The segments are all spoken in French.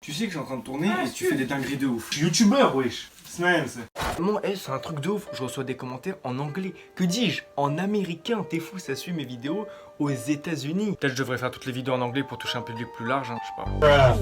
Tu sais que je suis en train de tourner et tu fais des dingueries de ouf. Je suis youtubeur, wesh. Moi, c'est un truc de ouf. Je reçois des commentaires en anglais. Que dis-je? En américain. T'es fou, ça suit mes vidéos aux États-Unis. Peut-être je devrais faire toutes les vidéos en anglais pour toucher un public plus large, hein, je sais pas.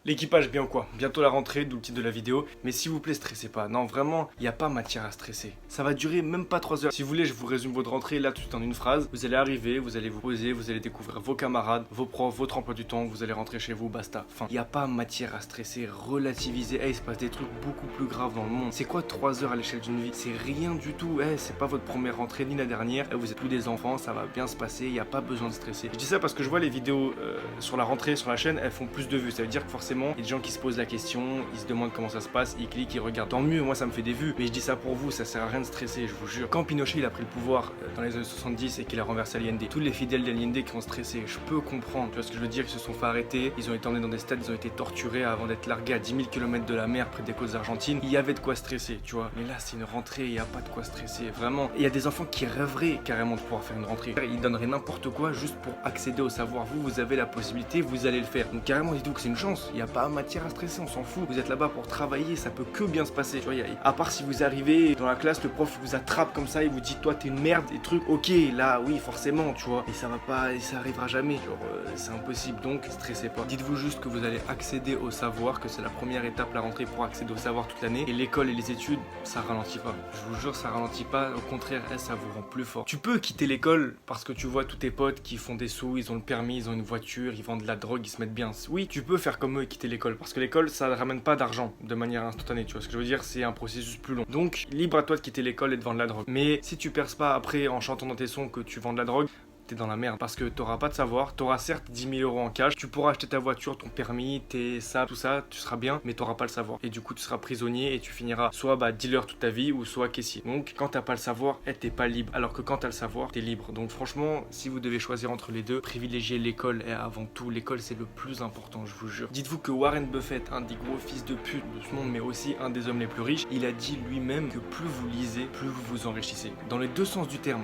L'équipage, bien ou quoi? Bientôt la rentrée, d'où le titre de la vidéo. Mais s'il vous plaît, stressez pas. Non, vraiment, il n'y a pas matière à stresser. Ça va durer même pas 3 heures. Si vous voulez, je vous résume votre rentrée là tout en une phrase. Vous allez arriver, vous allez vous poser, vous allez découvrir vos camarades, vos profs, votre emploi du temps. Vous allez rentrer chez vous, basta. Enfin, il n'y a pas matière à stresser, relativiser. Il se passe des trucs beaucoup plus graves dans le monde. C'est quoi 3 heures à l'échelle d'une vie? C'est rien du tout. C'est pas votre première rentrée ni la dernière. Vous êtes plus des enfants, ça va bien se passer. Il n'y a pas besoin de stresser. Je dis ça parce que je vois les vidéos sur la rentrée, sur la chaîne, elles font plus de vues. Ça veut dire que forcément, il y a des gens qui se posent la question, ils se demandent comment ça se passe, ils cliquent, ils regardent. Tant mieux, moi ça me fait des vues, mais je dis ça pour vous, ça sert à rien de stresser, je vous jure. Quand Pinochet il a pris le pouvoir dans les années 70 et qu'il a renversé Allende, tous les fidèles d'Allende qui ont stressé, je peux comprendre, tu vois ce que je veux dire, ils se sont fait arrêter, ils ont été emmenés dans des stades, ils ont été torturés avant d'être largués à 10 000 km de la mer près des côtes argentines. Il y avait de quoi stresser, tu vois. Mais là c'est une rentrée, il n'y a pas de quoi stresser, vraiment. Il y a des enfants qui rêveraient carrément de pouvoir faire une rentrée. Ils donneraient n'importe quoi juste pour accéder au savoir. Vous avez la possibilité, vous allez le faire. Donc carrément dites-vous que c'est une chance, il n'y a pas matière à stresser, on s'en fout. Vous êtes là-bas pour travailler, ça peut que bien se passer. Tu vois, à part si vous arrivez dans la classe, le prof vous attrape comme ça, il vous dit toi t'es une merde et trucs. Ok, là oui forcément, tu vois. Et ça va pas, et ça arrivera jamais. Genre c'est impossible. Donc stressez pas. Dites-vous juste que vous allez accéder au savoir, que c'est la première étape la rentrée pour accéder au savoir toute l'année. Et l'école et les études, ça ralentit pas. Je vous jure, ça ralentit pas. Au contraire, ça vous rend plus fort. Tu peux quitter l'école parce que tu vois tous tes potes qui font des sous, ils ont le permis, ils ont une voiture, ils vendent de la drogue, ils se mettent bien. Oui, tu peux faire comme eux et quitter l'école parce que l'école ça ramène pas d'argent de manière instantanée, tu vois ce que je veux dire, c'est un processus plus long. Donc libre à toi de quitter l'école et de vendre de la drogue. Mais si tu perces pas après en chantant dans tes sons que tu vends de la drogue, t'es dans la merde parce que t'auras pas de savoir, t'auras certes 10 000 € en cash, tu pourras acheter ta voiture, ton permis, tout ça, tu seras bien, mais t'auras pas le savoir. Et du coup tu seras prisonnier et tu finiras soit dealer toute ta vie ou soit caissier. Donc quand t'as pas le savoir, t'es pas libre. Alors que quand t'as le savoir, t'es libre. Donc franchement, si vous devez choisir entre les deux, privilégiez l'école et avant tout, l'école c'est le plus important, je vous jure. Dites-vous que Warren Buffett, un des gros fils de pute de ce monde, mais aussi un des hommes les plus riches, il a dit lui-même que plus vous lisez, plus vous vous enrichissez. Dans les deux sens du terme,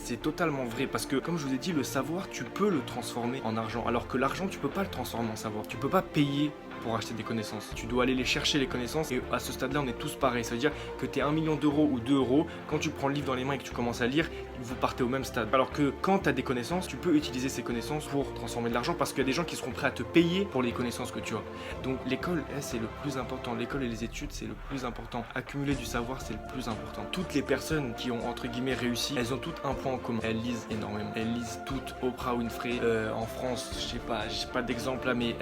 c'est totalement vrai parce que comme je vous ai dit, le savoir, tu peux le transformer en argent, alors que l'argent, tu peux pas le transformer en savoir. Tu peux pas payer pour acheter des connaissances. Tu dois aller les chercher les connaissances et à ce stade-là, on est tous pareils. Ça veut dire que tu es 1 million d'euros ou 2 euros, quand tu prends le livre dans les mains et que tu commences à lire, vous partez au même stade. Alors que quand tu as des connaissances, tu peux utiliser ces connaissances pour transformer de l'argent parce qu'il y a des gens qui seront prêts à te payer pour les connaissances que tu as. Donc l'école, c'est le plus important. L'école et les études, c'est le plus important. Accumuler du savoir, c'est le plus important. Toutes les personnes qui ont entre guillemets réussi, elles ont toutes un point en commun. Elles lisent énormément. Elles lisent toutes. Oprah Winfrey, en France, j'ai pas d'exemple là, mais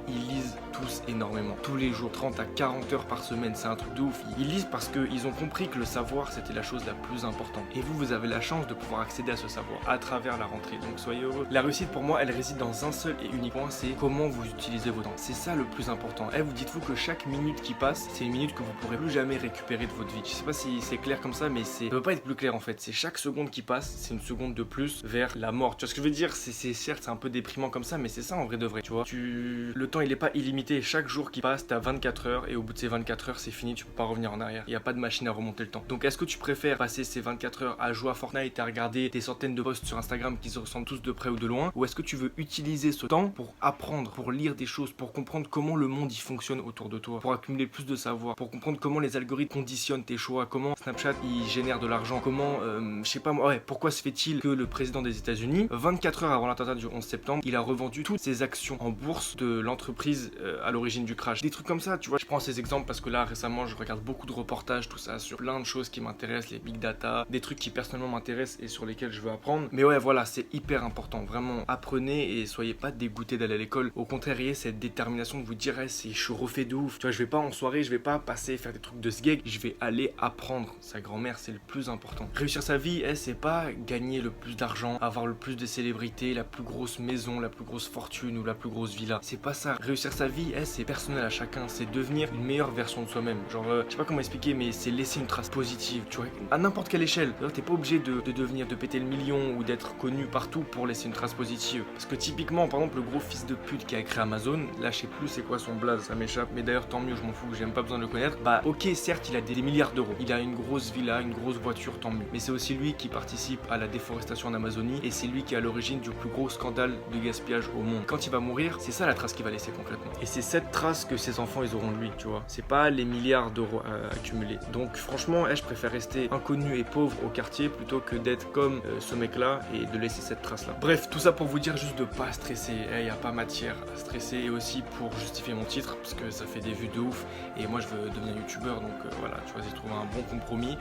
ils lisent tous énormément. Tous les jours, 30 à 40 heures par semaine, c'est un truc de ouf. Ils lisent parce qu'ils ont compris que le savoir, c'était la chose la plus importante. Et vous avez la chance de pouvoir accéder à ce savoir à travers la rentrée. Donc soyez heureux. La réussite pour moi, elle réside dans un seul et unique point, c'est comment vous utilisez vos temps. C'est ça le plus important. Vous dites-vous que chaque minute qui passe, c'est une minute que vous pourrez plus jamais récupérer de votre vie. Je sais pas si c'est clair comme ça, mais ça peut pas être plus clair en fait. C'est chaque seconde qui passe, c'est une seconde de plus vers la mort. Tu vois ce que je veux dire? C'est certes, c'est un peu déprimant comme ça, mais c'est ça en vrai de vrai. Tu vois, le temps il est pas illimité. Chaque jour qui passe, t'as 24 heures et au bout de ces 24 heures, c'est fini, tu peux pas revenir en arrière. Il y a pas de machine à remonter le temps. Donc est-ce que tu préfères passer ces 24 heures à jouer à Fortnite et à regarder des centaines de posts sur Instagram qui se ressemblent tous de près ou de loin, ou est-ce que tu veux utiliser ce temps pour apprendre, pour lire des choses, pour comprendre comment le monde y fonctionne autour de toi, pour accumuler plus de savoir, pour comprendre comment les algorithmes conditionnent tes choix, comment Snapchat il génère de l'argent, comment je sais pas moi, pourquoi se fait-il que le président des États-Unis 24 heures avant l'attentat du 11 septembre, il a revendu toutes ses actions en bourse de l'entreprise à l'origine du crash. Des trucs comme ça, tu vois. Je prends ces exemples parce que là, récemment, je regarde beaucoup de reportages, tout ça, sur plein de choses qui m'intéressent, les big data, des trucs qui personnellement m'intéressent et sur lesquels je veux apprendre. Mais ouais, voilà, c'est hyper important. Vraiment, apprenez et soyez pas dégoûtés d'aller à l'école. Au contraire, ayez cette détermination de vous dire, je suis refait de ouf. Tu vois, je vais pas en soirée, je vais pas passer faire des trucs de sgeg, je vais aller apprendre. Sa grand-mère, c'est le plus important. Réussir sa vie, c'est pas gagner le plus d'argent, avoir le plus de célébrités, la plus grosse maison, la plus grosse fortune ou la plus grosse villa. C'est pas ça. Réussir sa vie, c'est personnel à chacun. C'est devenir une meilleure version de soi-même. Genre, je sais pas comment expliquer, mais c'est laisser une trace positive, tu vois, à n'importe quelle échelle. T'es pas obligé de péter le million ou d'être connu partout pour laisser une trace positive. Parce que typiquement, par exemple, le gros fils de pute qui a créé Amazon, là, je sais plus c'est quoi son blaze, ça m'échappe, mais d'ailleurs, tant mieux, je m'en fous, j'ai même pas besoin de le connaître. Ok, certes, il a des milliards d'euros. Il a une grosse villa, une grosse voiture, tant mieux. Mais c'est aussi lui qui participe à la déforestation en Amazonie et c'est lui qui est à l'origine du plus gros scandale de gaspillage au monde. Quand il va mourir, c'est ça la trace qu'il va laisser concrètement. Et c'est cette trace que ses enfants ils auront de lui, tu vois. C'est pas les milliards d'euros accumulés. Donc franchement, je préfère rester inconnu et pauvre au quartier plutôt que d'être comme ce mec-là et de laisser cette trace-là. Bref, tout ça pour vous dire juste de pas stresser. Il n'y a pas matière à stresser, et aussi pour justifier mon titre parce que ça fait des vues de ouf et moi je veux devenir youtubeur, donc voilà, tu vois, j'ai trouvé un bon compromis.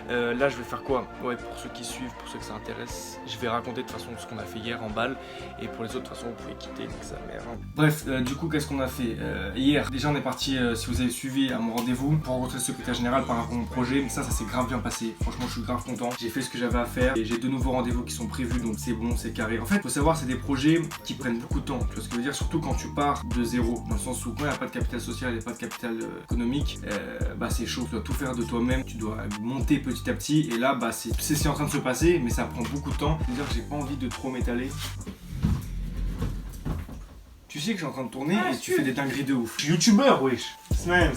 Là je vais faire quoi? Ouais, pour ceux qui suivent, pour ceux que ça intéresse, je vais raconter de toute façon ce qu'on a fait hier en balle, et pour les autres de toute façon vous pouvez quitter, donc ça merde. Bref, du coup qu'est-ce qu'on a fait hier? Déjà on est parti, si vous avez suivi, à mon rendez-vous pour rencontrer le secrétaire général par rapport à mon projet, mais ça s'est grave bien passé. Franchement je suis grave content, j'ai fait ce que j'avais à faire et j'ai de nouveaux rendez-vous qui sont prévus, donc c'est bon, c'est carré. En fait faut savoir, c'est des projets qui prennent beaucoup de temps, tu vois ce que je veux dire, surtout quand tu pars de zéro, dans le sens où quand il n'y a pas de capital social et pas de capital économique, bah c'est chaud, tu dois tout faire de toi-même, tu dois monter petit à petit, et là bah c'est en train de se passer, mais ça prend beaucoup de temps. C'est-à-dire que j'ai pas envie de trop m'étaler. Tu sais que je suis en train de tourner et tu fais des dingueries de ouf. Je suis youtubeur, wesh. Ouais.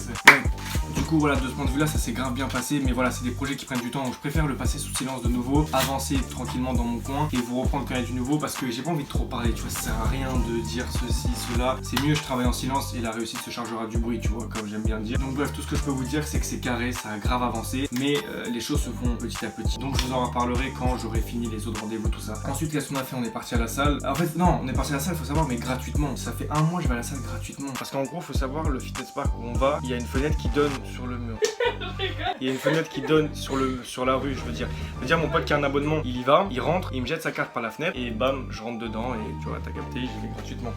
Du coup voilà, de ce point de vue là ça s'est grave bien passé, mais voilà, c'est des projets qui prennent du temps, donc je préfère le passer sous silence de nouveau, avancer tranquillement dans mon coin et vous reprendre quand il y a du nouveau, parce que j'ai pas envie de trop parler, tu vois, ça sert à rien de dire ceci, cela, c'est mieux je travaille en silence et la réussite se chargera du bruit, tu vois, comme j'aime bien dire. Donc bref, tout ce que je peux vous dire c'est que c'est carré, ça a grave avancé, mais les choses se font petit à petit, donc je vous en reparlerai quand j'aurai fini les autres rendez-vous, tout ça. Ensuite qu'est-ce qu'on a fait? On est parti à la salle. En fait non, on est parti à la salle, faut savoir, mais gratuitement. Ça fait un mois je vais à la salle gratuitement, parce qu'en gros faut savoir, le fitness park où on va, il y a une fenêtre qui donne sur le mur. Il y a une fenêtre qui donne sur la rue, je veux dire. Mon pote qui a un abonnement, il y va, il rentre, il me jette sa carte par la fenêtre et bam, je rentre dedans et tu vois, t'as capté, j'y vais gratuitement.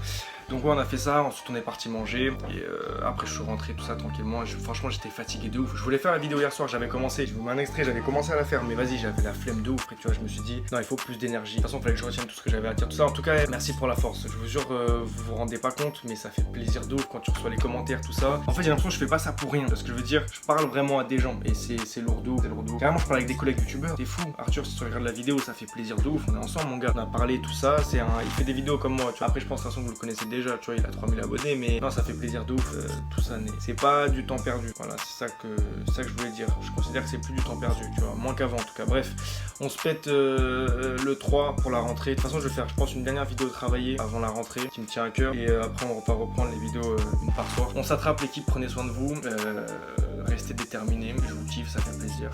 Donc ouais, on a fait ça, ensuite on est parti manger et après je suis rentré tout ça tranquillement. Franchement j'étais fatigué de ouf. Je voulais faire la vidéo hier soir, j'avais commencé, je vous mets un extrait, j'avais commencé à la faire, mais vas-y, j'avais la flemme de ouf. Et tu vois, je me suis dit non, il faut plus d'énergie. De toute façon, il fallait que je retienne tout ce que j'avais à dire, tout ça. En tout cas, merci pour la force. Je vous jure, vous vous rendez pas compte, mais ça fait plaisir de ouf quand tu reçois les commentaires, tout ça. En fait, j'ai l'impression que je fais pas ça pour rien. Parce que je veux dire, je parle vraiment à des gens et c'est lourd de ouf, c'est lourd de ouf. Carrément, je parle avec des collègues youtubeurs. C'est fou. Arthur, si tu regardes la vidéo, ça fait plaisir de ouf. On est ensemble, mon gars. On a parlé, tout ça. Il fait des vidéos comme moi. Tu vois. Après, je pense de toute façon que vous le connaissez déjà. Tu vois, il a 3000 abonnés, mais non, ça fait plaisir de ouf. Tout ça, c'est pas du temps perdu. Voilà, c'est ça que je voulais dire. Je considère que c'est plus du temps perdu, tu vois, moins qu'avant en tout cas. Bref, on se pète le 3 pour la rentrée. De toute façon, je vais faire, je pense, une dernière vidéo travaillée avant la rentrée qui me tient à cœur. Et après, on va pas reprendre les vidéos une par soir. On s'attrape, l'équipe, prenez soin de vous. Restez déterminés. Je vous kiffe, ça fait plaisir.